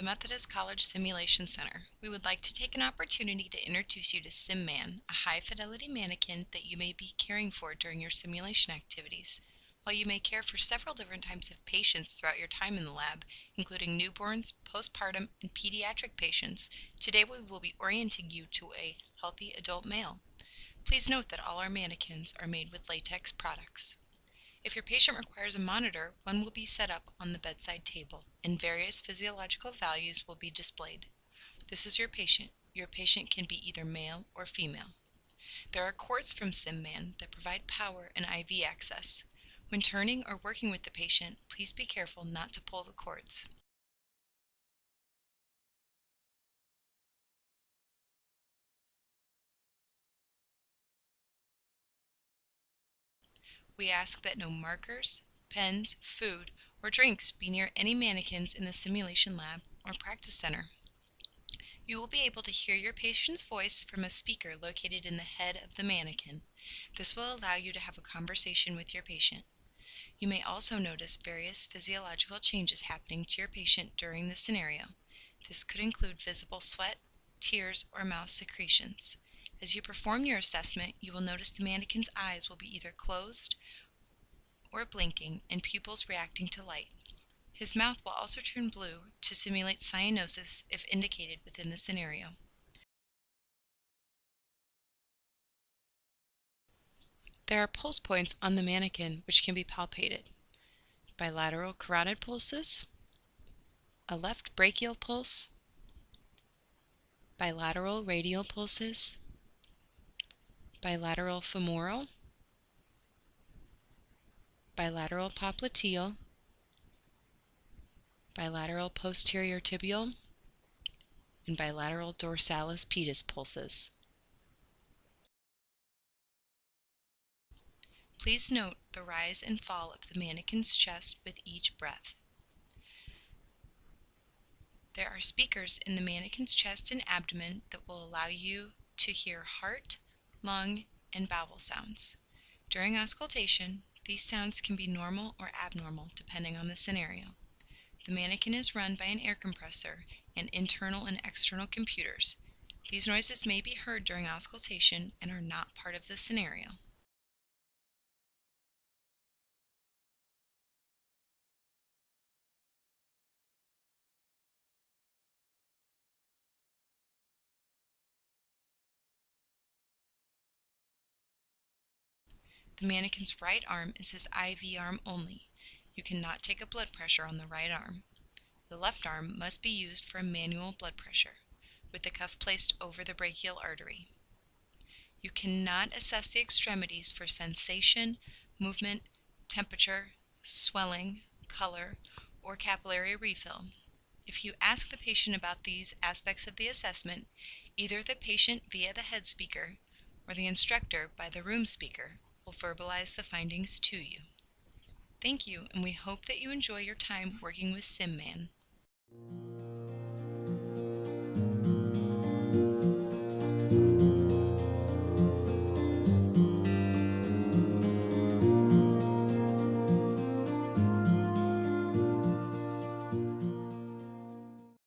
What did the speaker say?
Methodist College Simulation Center. We would like to take an opportunity to introduce you to SimMan, a high-fidelity mannequin that you may be caring for during your simulation activities. While you may care for several different types of patients throughout your time in the lab, including newborns, postpartum, and pediatric patients, today we will be orienting you to a healthy adult male. Please note that all our mannequins are made with latex products. If your patient requires a monitor, one will be set up on the bedside table, and various physiological values will be displayed. This is your patient. Your patient can be either male or female. There are cords from SimMan that provide power and IV access. When turning or working with the patient, please be careful not to pull the cords. We ask that no markers, pens, food, or drinks be near any mannequins in the simulation lab or practice center. You will be able to hear your patient's voice from a speaker located in the head of the mannequin. This will allow you to have a conversation with your patient. You may also notice various physiological changes happening to your patient during the scenario. This could include visible sweat, tears, or mouth secretions. As you perform your assessment, you will notice the mannequin's eyes will be either closed or blinking and pupils reacting to light. His mouth will also turn blue to simulate cyanosis if indicated within the scenario. There are pulse points on the mannequin which can be palpated. Bilateral carotid pulses, a left brachial pulse, bilateral radial pulses, bilateral femoral, bilateral popliteal, bilateral posterior tibial, and bilateral dorsalis pedis pulses. Please note the rise and fall of the mannequin's chest with each breath. There are speakers in the mannequin's chest and abdomen that will allow you to hear heart, lung, and bowel sounds. During auscultation, these sounds can be normal or abnormal depending on the scenario. The mannequin is run by an air compressor and internal and external computers. These noises may be heard during auscultation and are not part of the scenario. The mannequin's right arm is his IV arm only. You cannot take a blood pressure on the right arm. The left arm must be used for a manual blood pressure, with the cuff placed over the brachial artery. You cannot assess the extremities for sensation, movement, temperature, swelling, color, or capillary refill. If you ask the patient about these aspects of the assessment, either the patient via the head speaker or the instructor by the room speaker will verbalize the findings to you. Thank you, and we hope that you enjoy your time working with SimMan.